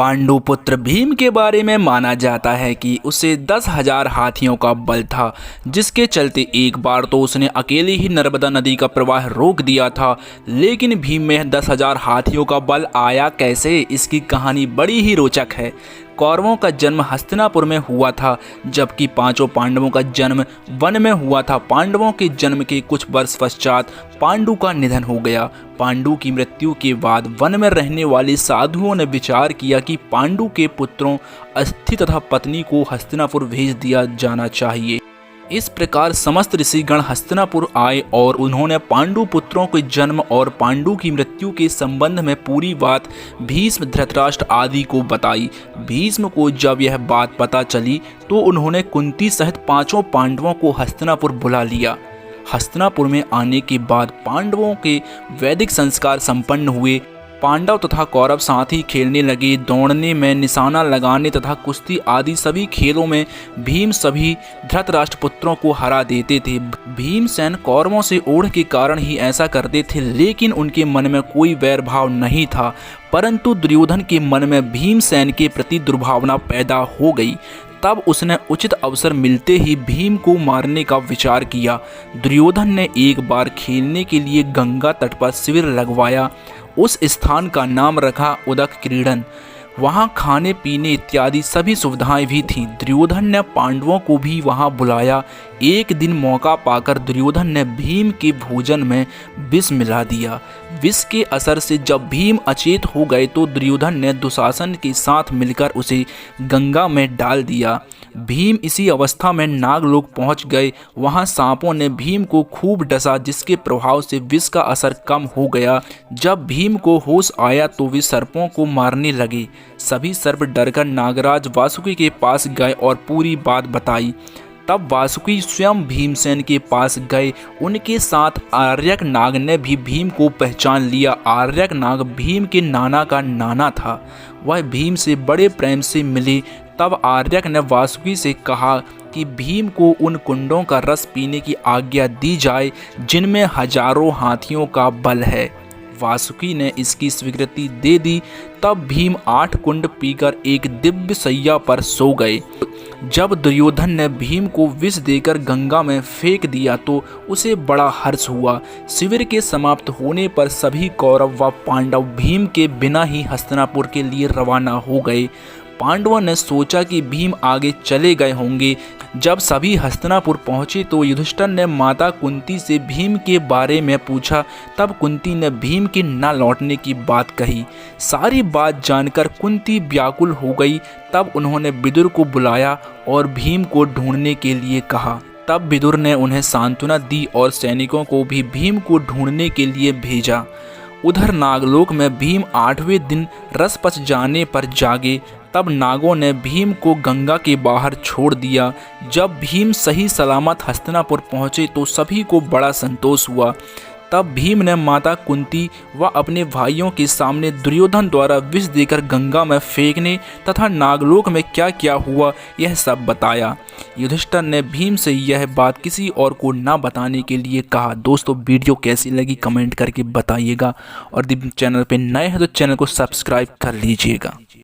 पांडु पुत्र भीम के बारे में माना जाता है कि उसे 10,000 हाथियों का बल था, जिसके चलते एक बार तो उसने अकेले ही नर्मदा नदी का प्रवाह रोक दिया था। लेकिन भीम में 10,000 हाथियों का बल आया कैसे, इसकी कहानी बड़ी ही रोचक है। कौरवों का जन्म हस्तिनापुर में हुआ था, जबकि पांचों पांडवों का जन्म वन में हुआ था। पांडवों के जन्म के कुछ वर्ष पश्चात पांडु का निधन हो गया। पांडु की मृत्यु के बाद वन में रहने वाले साधुओं ने विचार किया कि पांडु के पुत्रों अस्थि तथा पत्नी को हस्तिनापुर भेज दिया जाना चाहिए। इस प्रकार समस्त ऋषिगण हस्तिनापुर आए और उन्होंने पांडु पुत्रों के जन्म और पांडु की मृत्यु के संबंध में पूरी बात भीष्म, धृतराष्ट्र आदि को बताई। भीष्म को जब यह बात पता चली तो उन्होंने कुंती सहित पांचों पांडवों को हस्तिनापुर बुला लिया। हस्तिनापुर में आने के बाद पांडवों के वैदिक संस्कार संपन्न हुए। पांडव तथा कौरव साथ ही खेलने लगे। दौड़ने में, निशाना लगाने तथा कुश्ती आदि सभी खेलों में भीम सभी धृतराष्ट्र पुत्रों को हरा देते थे। भीमसेन कौरवों से ओढ़ के कारण ही ऐसा करते थे, लेकिन उनके मन में कोई वैर भाव नहीं था। परंतु दुर्योधन के मन में भीमसेन के प्रति दुर्भावना पैदा हो गई। तब उसने उचित अवसर मिलते ही भीम को मारने का विचार किया। दुर्योधन ने एक बार खेलने के लिए गंगा तट पर शिविर लगवाया। उस स्थान का नाम रखा उदक क्रीडन। वहाँ खाने पीने इत्यादि सभी सुविधाएं भी थीं। दुर्योधन ने पांडवों को भी वहाँ बुलाया। एक दिन मौका पाकर दुर्योधन ने भीम के भोजन में विष मिला दिया। विष के असर से जब भीम अचेत हो गए तो दुर्योधन ने दुशासन के साथ मिलकर उसे गंगा में डाल दिया। भीम इसी अवस्था में नागलोक पहुंच गए। वहां सांपों ने भीम को खूब डसा, जिसके प्रभाव से विष का असर कम हो गया। जब भीम को होश आया तो वे सर्पों को मारने लगे। सभी सर्प डरकर नागराज वासुकी के पास गए और पूरी बात बताई। तब वासुकी स्वयं भीमसेन के पास गए। उनके साथ आर्यक नाग ने भी भीम को पहचान लिया। आर्यक नाग भीम के नाना का नाना था। वह भीम से बड़े प्रेम से मिले। तब आर्यक ने वासुकी से कहा कि भीम को उन कुंडों का रस पीने की आज्ञा दी जाए जिनमें हजारों हाथियों का बल है। वासुकी ने इसकी स्वीकृति दे दी। तब भीम 8 कुंड पीकर एक दिव्य सैया पर सो गए। जब दुर्योधन ने भीम को विष देकर गंगा में फेंक दिया तो उसे बड़ा हर्ष हुआ। शिविर के समाप्त होने पर सभी कौरव व पांडव भीम के बिना ही हस्तिनापुर के लिए रवाना हो गए। पांडवों ने सोचा कि भीम आगे चले गए होंगे। जब सभी हस्तिनापुर पहुंचे तो युधिष्ठिर ने माता कुंती से भीम के बारे में पूछा। तब कुंती ने भीम के न लौटने की बात कही। सारी बात जानकर कुंती व्याकुल हो गई। तब उन्होंने विदुर को बुलाया और भीम को ढूंढने के लिए कहा। तब विदुर ने उन्हें सांत्वना दी और सैनिकों को भी भीम को ढूंढने के लिए भेजा। उधर नागलोक में भीम 8वें दिन रस पच जाने पर जागे। तब नागों ने भीम को गंगा के बाहर छोड़ दिया। जब भीम सही सलामत हस्तिनापुर पहुँचे तो सभी को बड़ा संतोष हुआ। तब भीम ने माता कुंती व अपने भाइयों के सामने दुर्योधन द्वारा विष देकर गंगा में फेंकने तथा नागलोक में क्या क्या हुआ यह सब बताया। युधिष्ठिर ने भीम से यह बात किसी और को ना बताने के लिए कहा। दोस्तों, वीडियो कैसी लगी कमेंट करके बताइएगा और यदि चैनल पे नए हैं तो चैनल को सब्सक्राइब कर लीजिएगा।